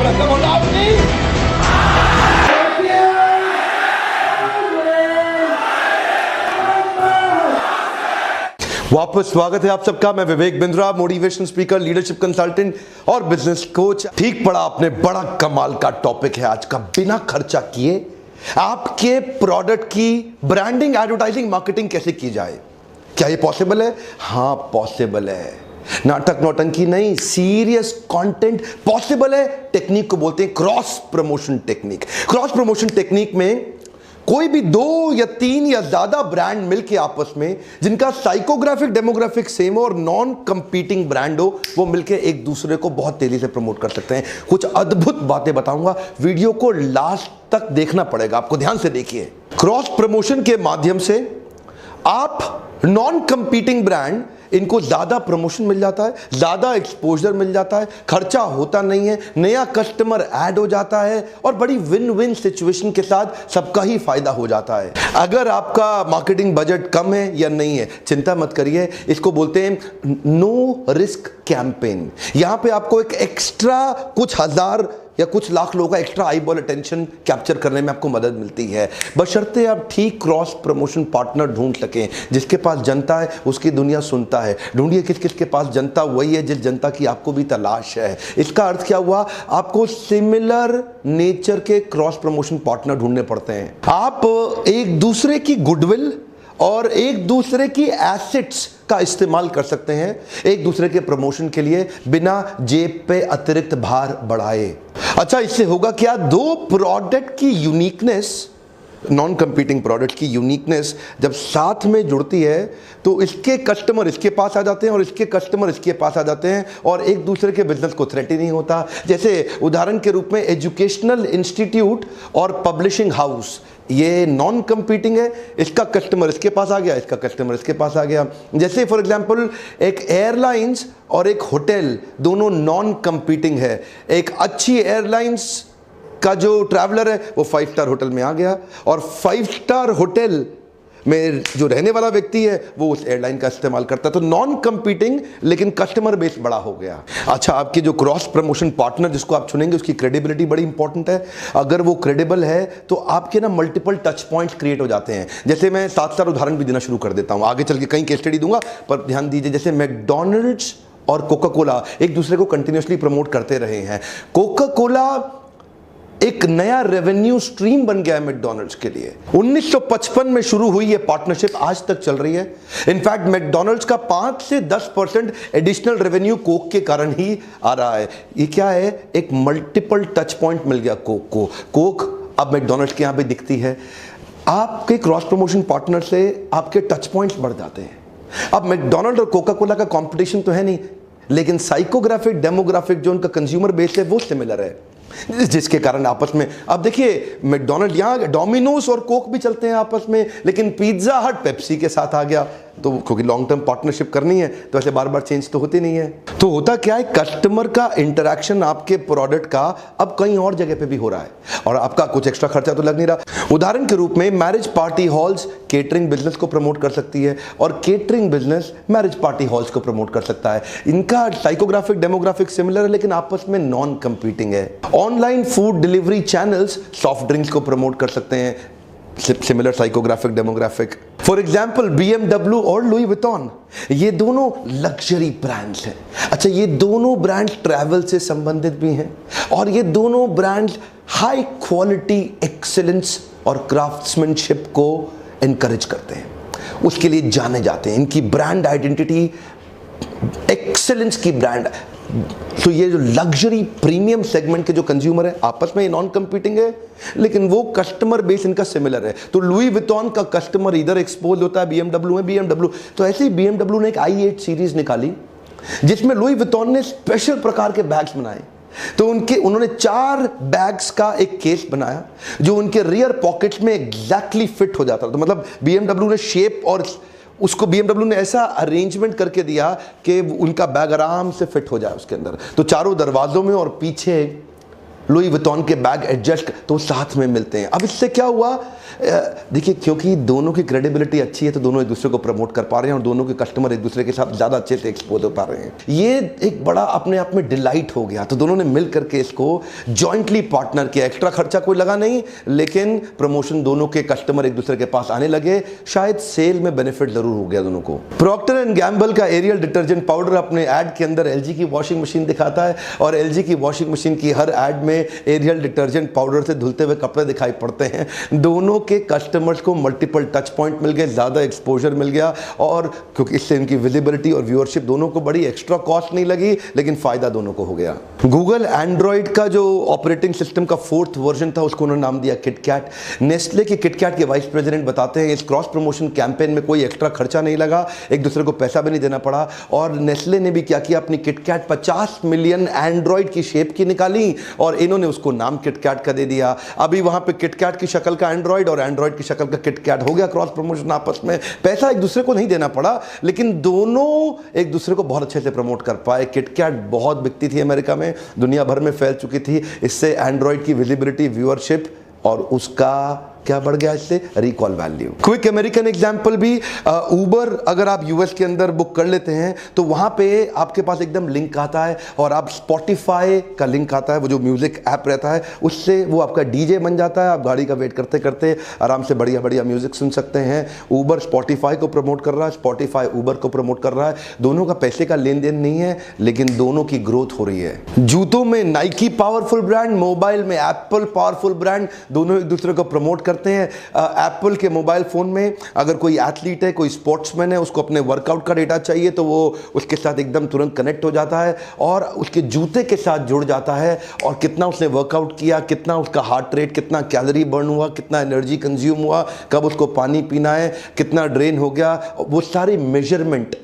Come on, Avni! वापस स्वागत है आप सबका। मैं Vivek Bindra, motivation speaker, leadership consultant और बिजनेस कोच। ठीक पड़ा आपने, बड़ा कमाल का टॉपिक है आज का। बिना खर्चा किए आपके प्रोडक्ट की ब्रांडिंग, एडवर्टाइजिंग, मार्केटिंग कैसे की जाए। क्या ये पॉसिबल है? हाँ, पॉसिबल है। नाटक नौटंकी नहीं, सीरियस कंटेंट पॉसिबल है। टेक्निक को बोलते हैं cross promotion technique. Cross promotion technique में कोई भी 2 या 3 या ज्यादा ब्रांड मिलके आपस में, जिनका साइकोग्राफिक डेमोग्राफिक सेम हो और नॉन कंपीटिंग ब्रांड हो, वो मिलके एक दूसरे को बहुत तेजी से प्रमोट कर सकते हैं। कुछ अद्भुत बातें बताऊंगा, वीडियो को लास्ट तक देखना पड़ेगा आपको, ध्यान से देखिए। क्रॉस प्रमोशन के माध्यम से आप नॉन कंपीटिंग ब्रांड, इनको ज्यादा प्रमोशन मिल जाता है, ज्यादा एक्सपोजर मिल जाता है, खर्चा होता नहीं है, नया कस्टमर ऐड हो जाता है और बड़ी विन विन सिचुएशन के साथ सबका ही फायदा हो जाता है। अगर आपका मार्केटिंग बजट कम है या नहीं है, चिंता मत करिए। इसको बोलते हैं नो रिस्क कैंपेन। यहां पे आपको एक एक्स्ट्रा कुछ हजार या कुछ लाख लोगों का extra eye ball attention capture करने में आपको मदद मिलती है, बशर्ते आप ठीक क्रॉस प्रमोशन पार्टनर ढूंढ सकें। जिसके पास जनता है उसकी दुनिया सुनता है। ढूंढिए किस किस के पास जनता वही है जिस जनता की आपको भी तलाश है। इसका अर्थ क्या हुआ? आपको सिमिलर नेचर के क्रॉस प्रमोशन पार्टनर ढूंढने पड़ते हैं। आप एक दूसरे की गुडविल और एक दूसरे की एसेट्स का इस्तेमाल कर सकते हैं एक दूसरे के प्रमोशन के लिए, बिना जेब पे अतिरिक्त भार बढ़ाए। अच्छा, इससे होगा क्या? 2 प्रोडक्ट की यूनिकनेस, नॉन कंपीटिंग प्रोडक्ट की यूनिकनेस जब साथ में जुड़ती है तो इसके कस्टमर इसके पास आ जाते हैं और इसके कस्टमर इसके पास आ जाते हैं और एक दूसरे के बिजनेस को थ्रेट ही नहीं होता। जैसे उदाहरण के रूप में एजुकेशनल इंस्टीट्यूट और पब्लिशिंग हाउस, ये नॉन कंपीटिंग है, इसका कस्टमर इसके पास आ गया, इसका कस्टमर इसके पास आ गया। जैसे फॉर एग्जांपल एक एयरलाइंस और एक होटल, दोनों नॉन कंपीटिंग है। एक अच्छी एयरलाइंस का जो ट्रैवलर है वो 5 स्टार होटल में आ गया और 5 स्टार होटल में जो रहने वाला व्यक्ति है वो उस एयरलाइन का इस्तेमाल करता है। तो नॉन कंपीटिंग लेकिन कस्टमर बेस बड़ा हो गया। अच्छा, आपके जो क्रॉस प्रमोशन पार्टनर जिसको आप चुनेंगे उसकी क्रेडिबिलिटी बड़ी इंपॉर्टेंट है। अगर वो क्रेडिबल है तो आपके ना मल्टीपल टच पॉइंट्स क्रिएट हो जाते हैं। जैसे मैं 7 उदाहरण भी देना शुरू कर देता हूं, आगे चल के कई केस स्टडी दूंगा, पर ध्यान दीजिए। जैसे मैकडॉनल्ड्स और कोका कोला एक दूसरे को कंटिन्यूसली प्रमोट करते रहे हैं। कोका कोला एक नया रेवेन्यू स्ट्रीम बन गया है मैकडॉनल्ड्स के लिए। 1955 में शुरू हुई ये पार्टनरशिप, आज तक चल रही है। इनफैक्ट मैकडॉनल्ड्स का 5 से 10% एडिशनल रेवेन्यू कोक के कारण ही आ रहा है। ये क्या है? एक मल्टीपल टच पॉइंट मिल गया कोक को। कोक अब मैकडॉनल्ड्स के यहां पे दिखती है। आपके क्रॉस प्रमोशन पार्टनर से आपके टच पॉइंट्स बढ़ जाते हैं। अब मैकडॉनल्ड और कोका कोला का कॉम्पिटिशन तो है नहीं, लेकिन साइकोग्राफिक डेमोग्राफिक जो उनका कंज्यूमर बेस है वो सिमिलर है, जिसके कारण आपस में, अब देखिए मैकडॉनल्ड, यहां डोमिनोज और कोक भी चलते हैं आपस में, लेकिन पिज्जा हट पेप्सी के साथ आ गया। तो क्योंकि लॉन्ग टर्म पार्टनरशिप करनी है तो ऐसे बार बार चेंज तो होती नहीं है। तो होता क्या है? कस्टमर का इंटरेक्शन आपके प्रोडक्ट का अब कहीं और जगह पे भी हो रहा है और आपका कुछ एक्स्ट्रा खर्चा तो लग नहीं रहा। उदाहरण के रूप में marriage party halls catering business को प्रमोट कर सकती है और catering business marriage party halls को प्रमोट कर सकता है। इनका साइकोग्राफिक डेमोग्राफिक सिमिलर है लेकिन आपस में नॉन कंपीटिंग है। Online food delivery channels soft drinks को प्रमोट कर सकते हैं, similar psychographic demographic. For example BMW और लुई विटॉन, ये दोनों लग्जरी ब्रांड्स हैं। अच्छा, ये दोनों ब्रांड्स ट्रैवल से संबंधित भी हैं और ये दोनों ब्रांड्स हाई क्वालिटी एक्सेलेंस और क्राफ्ट्समैनशिप को एनकरेज करते हैं, उसके लिए जाने जाते हैं। इनकी ब्रांड आइडेंटिटी एक्सेलेंस की ब्रांड। तो ये जो लग्जरी प्रीमियम सेगमेंट के जो कंज्यूमर है आपस में नॉन कंपीटिंग है लेकिन वो कस्टमर बेस इनका सिमिलर है। तो लुई विटॉन का कस्टमर इधर एक्सपोज होता है BMW में, BMW तो ऐसे ही BMW ने एक i8 सीरीज निकाली जिसमें लुई विटॉन ने स्पेशल प्रकार के बैग्स बनाए। तो उन्होंने 4 बैग्स का एक केस बनाया जो उनके रियर पॉकेट्स में एग्जैक्टली फिट हो जाता था। तो मतलब BMW ने शेप और उसको BMW ने ऐसा अरेंजमेंट करके दिया कि उनका बैग आराम से फिट हो जाए उसके अंदर। तो चारों दरवाजों में और पीछे लुई विटॉन के बैग एडजस्ट, तो साथ में मिलते हैं। अब इससे क्या हुआ, देखिए क्योंकि दोनों की क्रेडिबिलिटी अच्छी है तो दोनों एक दूसरे को प्रमोट कर पा रहे हैं और दोनों के कस्टमर एक दूसरे के साथ ज़्यादा अच्छे से एक्सपोज हो पा रहे हैं। ये एक बड़ा अपने आप में डिलाइट हो गया। तो दोनों ने मिल करके इसको जॉइंटली पार्टनर किया। एक्स्ट्रा खर्चा कोई लगा नहीं, लेकिन प्रमोशन दोनों के कस्टमर एक दूसरे के पास आने लगे। शायद सेल में बेनिफिट जरूर हो गया दोनों को। प्रॉक्टर एंड गैम्बल का एरियल डिटर्जेंट पाउडर अपने एड के अंदर एलजी की वॉशिंग मशीन दिखाता है और एलजी की वॉशिंग मशीन की हर एड में एरियल डिटर्जेंट पाउडर से धुलते हुए कपड़े दिखाई पड़ते हैं। दोनों के कस्टमर्स को मल्टीपल टच पॉइंट मिल गए, ज्यादा एक्सपोजर मिल गया और क्योंकि इससे इनकी विजिबिलिटी और व्यूअरशिप दोनों को बड़ी, एक्स्ट्रा कॉस्ट नहीं लगी, लेकिन फायदा दोनों को हो गया। गूगल एंड्रॉइड का जो ऑपरेटिंग सिस्टम का 4th वर्जन था उसको उन्होंने नाम दिया किटकैट। नेस्ले के किटकैट के वाइस प्रेसिडेंट बताते हैं इस क्रॉस प्रमोशन कैंपेन में कोई एक्स्ट्रा खर्चा नहीं लगा, एक दूसरे को पैसा भी नहीं देना पड़ा। और नेस्ले ने भी क्या किया, अपनी किटकैट 50 मिलियन एंड्रॉइड की शेप की निकाली और इन्होंने उसको नाम किटकैट का दे दिया। अभी वहां पे किटकैट की शक्ल का एंड्रॉइड और एंड्रॉइड की शक्ल का किटकैट हो गया। क्रॉस प्रमोशन आपस में, पैसा एक दूसरे को नहीं देना पड़ा, लेकिन दोनों एक दूसरे को बहुत अच्छे से प्रमोट कर पाए। किटकैट बहुत बिकती थी अमेरिका में, दुनिया भर में फैल चुकी थी। इससे एंड्रॉइड की विजिबिलिटी, व्यूअरशिप और उसका क्या बढ़ गया, इससे recall value. Quick American example भी, उबर अगर आप यूएस के अंदर बुक कर लेते हैं तो वहां पे आपके पास एकदम लिंक आता है और आप स्पॉटिफाई का लिंक आता है, वो जो म्यूजिक ऐप रहता है उससे वो आपका डीजे बन जाता है। आप गाड़ी का वेट करते करते आराम से बढ़िया बढ़िया म्यूजिक सुन सकते हैं। उबर स्पॉटिफाई को प्रमोट कर रहा है, स्पॉटिफाई उबर को प्रमोट कर रहा है। दोनों का पैसे का लेन देन नहीं है, लेकिन दोनों की ग्रोथ हो रही है। जूतों में नाइकी पावरफुल ब्रांड, मोबाइल में एप्पल पावरफुल ब्रांड, दोनों एक दूसरे को प्रमोट करते हैं। एप्पल के मोबाइल फोन में अगर कोई एथलीट है, कोई स्पोर्ट्समैन है, उसको अपने वर्कआउट का डेटा चाहिए तो वो उसके साथ एकदम तुरंत कनेक्ट हो जाता है और उसके जूते के साथ जुड़ जाता है और कितना उसने वर्कआउट किया, कितना उसका हार्ट रेट, कितना कैलोरी बर्न हुआ, कितना एनर्जी कंज्यूम हुआ, कब उसको पानी पीना है, कितना ड्रेन हो गया, वो सारी मेजरमेंट,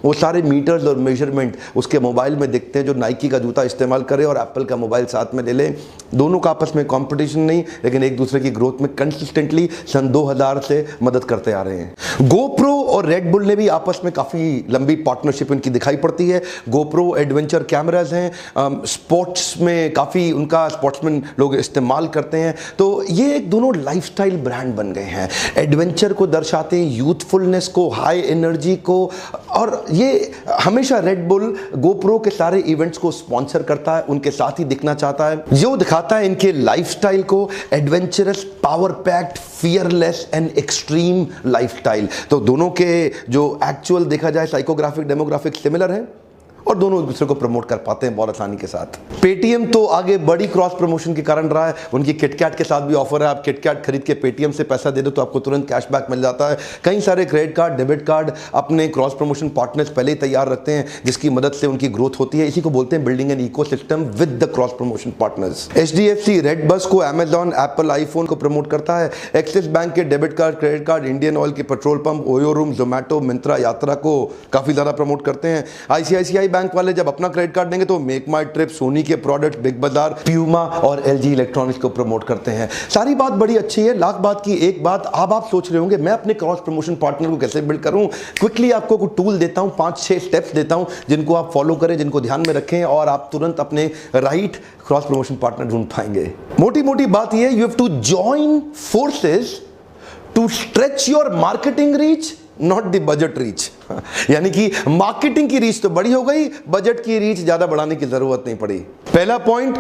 वो सारे मीटर्स और मेजरमेंट उसके मोबाइल में दिखते हैं। जो नाइकी का जूता इस्तेमाल करे और एप्पल का मोबाइल साथ में ले ले, दोनों का आपस में कंपटीशन नहीं, लेकिन एक दूसरे की ग्रोथ में कंसिस्टेंटली सन 2000 से मदद करते आ रहे हैं। गोप्रो और रेड बुल ने भी आपस में काफ़ी लंबी पार्टनरशिप इनकी दिखाई पड़ती है। गोप्रो एडवेंचर कैमराज हैं, स्पोर्ट्स में काफ़ी उनका स्पोर्ट्समैन लोग इस्तेमाल करते हैं। तो ये एक दोनों लाइफस्टाइल ब्रांड बन गए हैं। एडवेंचर को दर्शाते हैं, यूथफुलनेस को, हाई एनर्जी को, और ये हमेशा रेड बुल गोप्रो के सारे इवेंट्स को स्पॉन्सर करता है, उनके साथ ही दिखना चाहता है, जो दिखाता है इनके लाइफस्टाइल को, adventurous, power packed, fearless and extreme lifestyle. तो दोनों के जो एक्चुअल देखा जाए साइकोग्राफिक डेमोग्राफिक सिमिलर है और दोनों एक दूसरे को प्रमोट कर पाते हैं बहुत आसानी के साथ। पेटीएम तो आगे बड़ी क्रॉस प्रमोशन के कारण रहा है। उनकी किटकैट के साथ भी ऑफर है, आप किटकैट खरीद के पेटीएम से पैसा दे दो तो आपको तुरंत कैशबैक मिल जाता है। कई सारे क्रेडिट कार्ड, डेबिट कार्ड अपने क्रॉस प्रमोशन पार्टनर्स पहले ही तैयार रखते हैं, जिसकी मदद से उनकी ग्रोथ होती है। इसी को बोलते हैं building an ecosystem with the cross promotion partners. HDFC red bus को अमेजॉन, एप्पल आईफोन को प्रमोट करता है। एक्सिस बैंक के debit card, credit card, Indian Oil के petrol pump, OYO room, Zomato, Myntra, Yatra को काफी ज्यादा प्रमोट करते हैं। आईसीआईसीआई बैंक वाले जब अपना क्रेडिट कार्ड देंगे तो मेक माई ट्रिप, सोनी के प्रोडक्ट, बिग बाजार, प्यूमा और एलजी इलेक्ट्रॉनिक्स को प्रमोट करते हैं। सारी बात बड़ी अच्छी है। लाख बात की एक बात, अब आप सोच रहे होंगे मैं अपने क्रॉस प्रमोशन पार्टनर को कैसे बिल्ड करूं। क्विकली आपको कुछ टूल देता हूं, 5-6 स्टेप्स देता हूं जिनको आप फॉलो करें, जिनको ध्यान में रखें और आप तुरंत अपने राइट क्रॉस प्रमोशन पार्टनर ढूंढ पाएंगे। मोटी मोटी बात यह, you have to join forces to stretch your marketing reach, not the budget reach. यानी कि मार्केटिंग की रीच तो बड़ी हो गई, बजट की रीच ज्यादा बढ़ाने की जरूरत नहीं पड़ी। पहला point,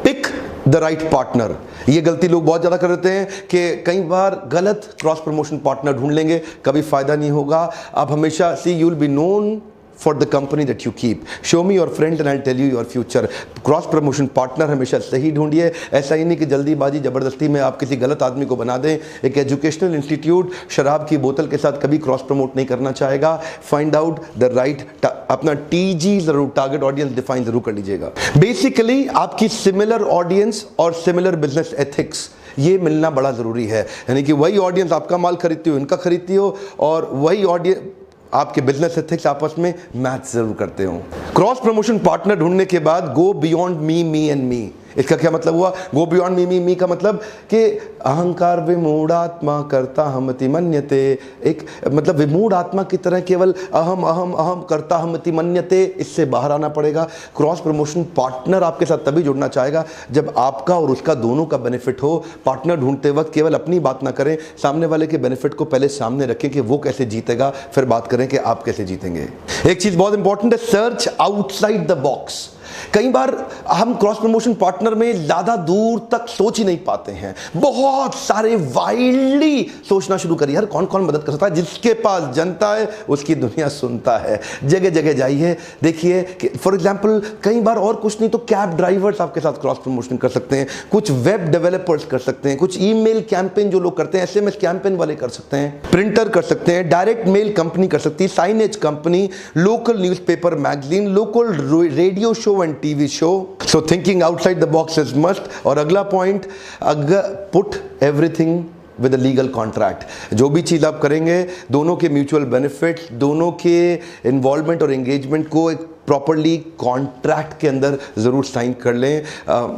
pick the right partner. ये गलती लोग बहुत ज्यादा कर देते हैं कि कई बार गलत क्रॉस प्रमोशन पार्टनर ढूंढ लेंगे, कभी फायदा नहीं होगा। आप हमेशा see you will be known for the company that you keep. Show me your friend and I'll tell you your future. Cross promotion partner हमेशा सही ढूंढिए। ऐसा ही नहीं कि जल्दीबाजी जबरदस्ती में आप किसी गलत आदमी को बना दें। एक एजुकेशनल इंस्टीट्यूट शराब की बोतल के साथ कभी क्रॉस प्रमोट नहीं करना चाहेगा। फाइंड आउट द राइट, अपना टीजी जरूर, टारगेट ऑडियंस डिफाइन जरूर कर लीजिएगा। बेसिकली आपकी सिमिलर ऑडियंस और सिमिलर बिजनेस एथिक्स, ये मिलना बड़ा जरूरी है। यानी कि वही ऑडियंस आपका माल खरीदती हो, इनका खरीदती हो, और वही ऑडियंस आपके बिजनेस एथिक्स आपस में मैच जरूर करते हो। क्रॉस प्रमोशन पार्टनर ढूंढने के बाद go beyond me, me and me. इसका क्या मतलब हुआ? गो बियॉन्ड मी, मी का मतलब कि अहंकार विमूढ़ आत्मा करता हमति मन्यते, एक मतलब विमूढ़ आत्मा की तरह केवल अहम अहम अहम करता हमति मन्यते, इससे बाहर आना पड़ेगा। क्रॉस प्रमोशन पार्टनर आपके साथ तभी जुड़ना चाहेगा जब आपका और उसका दोनों का बेनिफिट हो। पार्टनर ढूंढते वक्त केवल अपनी बात ना करें, सामने वाले के बेनिफिट को पहले सामने रखें कि वो कैसे जीतेगा, फिर बात करें कि आप कैसे जीतेंगे। एक चीज बहुत इंपॉर्टेंट है, सर्च आउटसाइड द बॉक्स। कई बार हम क्रॉस प्रमोशन पार्टनर में ज्यादा दूर तक सोच ही नहीं पाते हैं, बहुत सारे वाइल्डली सोचना शुरू करिए। यार कौन कौन मदद कर सकता है? जिसके पास जनता है उसकी दुनिया सुनता है। जगह जगह जाइए, देखिए कि फॉर एग्जांपल कई बार और कुछ नहीं तो कैब ड्राइवर्स आपके साथ क्रॉस प्रमोशन कर सकते हैं, कुछ वेब डेवलपर्स कर सकते हैं, कुछ ईमेल कैंपेन जो लोग करते हैं, एसएमएस कैंपेन वाले कर सकते हैं, प्रिंटर कर सकते हैं, डायरेक्ट मेल कंपनी कर सकती है, signage company, local newspaper magazine, local radio show and TV show. So thinking outside the box is must. और अगला point, put everything with a legal contract. जो भी चीज़ आप करेंगे, दोनों के म्यूचुअल बेनिफिट्स, दोनों के इन्वॉल्वमेंट और एंगेजमेंट को एक प्रॉपर्ली कॉन्ट्रैक्ट के अंदर ज़रूर साइन कर लें।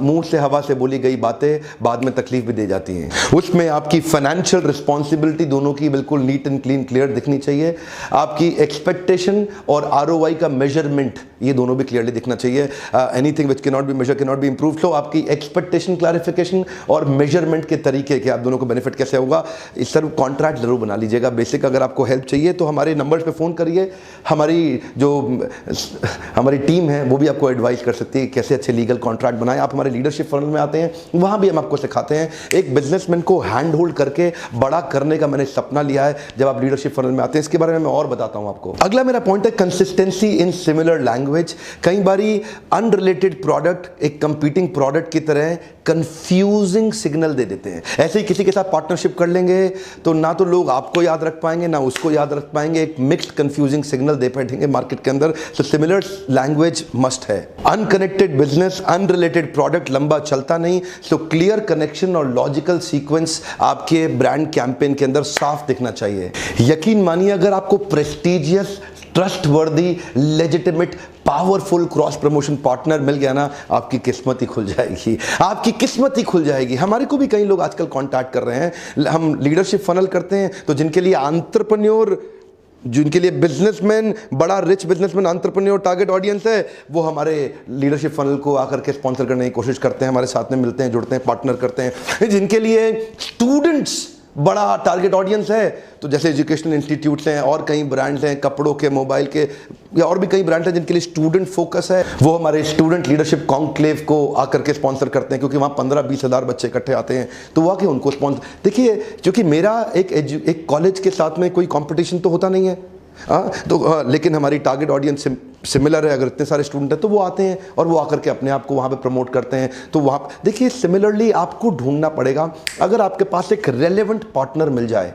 मुंह से हवा से बोली गई बातें बाद में तकलीफ भी दे जाती हैं। उसमें आपकी फाइनेंशियल रिस्पॉन्सिबिलिटी दोनों की बिल्कुल नीट एंड क्लीन क्लियर दिखनी चाहिए। आपकी एक्सपेक्टेशन और आरओआई का मेजरमेंट ये दोनों भी क्लियरली दिखना चाहिए। Anything which can not be measure can not be improved. तो आपकी एक्सपेक्टेशन क्लैरिफिकेशन और मेजरमेंट के तरीके कि आप दोनों को बेनिफिट कैसे होगा, इस तरह कॉन्ट्रैक्ट जरूर बना लीजिएगा। बेसिक अगर आपको हेल्प चाहिए तो हमारे नंबर्स पे फ़ोन करिए। हमारी टीम है वो भी आपको एडवाइस कर सकती है कैसे अच्छे लीगल कॉन्ट्रैक्ट बनाएं। आप हमारे लीडरशिप फनल में आते हैं, वहाँ भी हम आपको सिखाते हैं। एक बिजनेसमैन को हैंड होल्ड करके बड़ा करने का मैंने सपना लिया है जब आप लीडरशिप फनल में आते हैं। इसके बारे में मैं और बताता हूँ आपको। अगला मेरा पॉइंट है कंसिस्टेंसी इन सिमिलर लैंग्वेज। कई बारी अनरिलेटेड प्रोडक्ट एक कंपीटिंग प्रोडक्ट की तरह कंफ्यूजिंग सिग्नल दे देते हैं। ऐसे ही किसी के साथ पार्टनरशिप कर लेंगे तो ना तो लोग आपको याद रख पाएंगे ना उसको याद रख पाएंगे, एक मिक्स्ड कंफ्यूजिंग सिग्नल दे बैठेंगे मार्केट के अंदर। सो सिमिलर लैंग्वेज मस्ट है। अनकनेक्टेड बिजनेस, अनरिलेटेड प्रोडक्ट लंबा चलता नहीं। सो क्लियर कनेक्शन और लॉजिकल सीक्वेंस आपके ब्रांड कैंपेन के अंदर साफ दिखना चाहिए। यकीन मानिए अगर आपको prestigious, trustworthy, legitimate, powerful cross promotion partner मिल गया ना, आपकी किस्मत ही खुल जाएगी, आपकी किस्मत ही खुल जाएगी। हमारे को भी कई लोग आजकल कांटेक्ट कर रहे हैं। हम लीडरशिप फनल करते हैं तो जिनके लिए एंटरप्रेन्योर, जिनके लिए बिजनेसमैन, बड़ा rich businessman entrepreneur target audience है, वो हमारे लीडरशिप फनल को आकर के स्पॉन्सर करने की कोशिश करते हैं, हमारे साथ में मिलते हैं, जुड़ते हैं, पार्टनर करते हैं। जिनके लिए स्टूडेंट्स बड़ा टारगेट ऑडियंस है, तो जैसे एजुकेशनल इंस्टीट्यूट्स हैं और कई ब्रांड्स हैं कपड़ों के, मोबाइल के, या और भी कई ब्रांड्स हैं जिनके लिए स्टूडेंट फोकस है, वो हमारे स्टूडेंट लीडरशिप कॉन्क्लेव को आकर के स्पॉन्सर करते हैं क्योंकि वहाँ 15-20 हज़ार बच्चे इकट्ठे आते हैं, तो वो आके उनको स्पॉन्सर। देखिए क्योंकि मेरा एक कॉलेज के साथ में कोई कॉम्पिटिशन तो होता नहीं है, लेकिन हमारी टारगेट ऑडियंस सिमिलर है। अगर इतने सारे स्टूडेंट हैं तो वो आते हैं और वो आकर के अपने आप को वहाँ पे प्रमोट करते हैं। तो वहाँ देखिए सिमिलरली आपको ढूंढना पड़ेगा। अगर आपके पास एक रेलेवेंट पार्टनर मिल जाए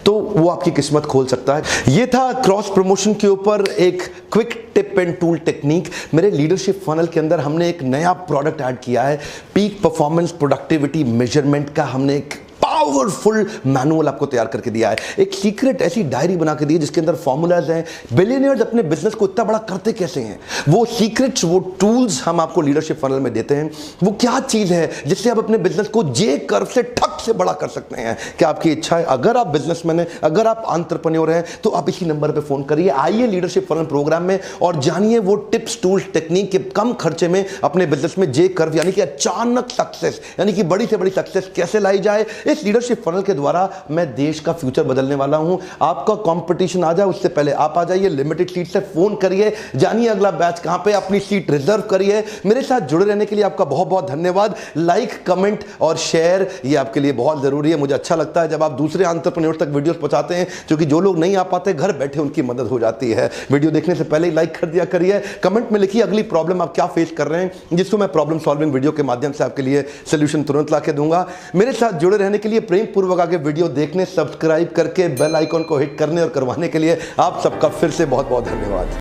तो वो आपकी किस्मत खोल सकता है। ये था क्रॉस प्रमोशन के ऊपर एक quick tip and tool technique. मेरे लीडरशिप फनल के अंदर हमने एक नया प्रोडक्ट ऐड किया है, पीक परफॉर्मेंस प्रोडक्टिविटी मेजरमेंट का। हमने एक पावरफुल मैनुअल आपको तैयार करके दिया है, एक सीक्रेट ऐसी डायरी बना के दी है जिसके अंदर फॉर्मूलाज हैं। बिलियनियर्स अपने बिजनेस को इतना बड़ा करते कैसे हैं, वो सीक्रेट्स, वो टूल्स हम आपको लीडरशिप फनल में देते हैं। वो क्या चीज है जिससे आप अपने बिजनेस को जे कर्व से ठक से बड़ा कर सकते हैं। क्या आपकी इच्छा है? अगर आप बिजनेसमैन हैं, अगर आप एंटरप्रेन्योर हैं, तो आप इसी नंबर पर फोन करिए। आइए लीडरशिप फनल प्रोग्राम में और जानिए वो टिप्स, टूल्स, टेक्निक के कम खर्चे में अपने बिजनेस में जे कर्व यानी कि अचानक सक्सेस, यानी कि बड़ी से बड़ी सक्सेस कैसे लाई जाए। इस लीडरशिप फनल के द्वारा मैं देश का फ्यूचर बदलने वाला हूं। आपका कंपटीशन आ जाए उससे पहले आप आ जाइए, लिमिटेड सीट से फोन करिए, जानिए अगला बैच कहां पे, अपनी सीट रिजर्व करिए। मेरे साथ जुड़े रहने के लिए आपका बहुत बहुत धन्यवाद। लाइक, कमेंट और शेयर ये आपके लिए बहुत जरूरी है। मुझे अच्छा लगता है जब आप दूसरे एंटरप्रेन्योर तक वीडियोस पहुंचाते हैं, क्योंकि जो लोग नहीं आ पाते घर बैठे उनकी मदद हो जाती है। वीडियो देखने से पहले ही लाइक कर दिया करिए। कमेंट में लिखिए अगली प्रॉब्लम आप क्या फेस कर रहे हैं, जिसको मैं प्रॉब्लम सॉल्विंग वीडियो के माध्यम से आपके लिए सोल्यूशन तुरंत ला के दूंगा। मेरे साथ जुड़े रहने के लिए, प्रेम पूर्वक आगे वीडियो देखने, सब्सक्राइब करके बेल आइकॉन को हिट करने और करवाने के लिए आप सबका फिर से बहुत बहुत धन्यवाद।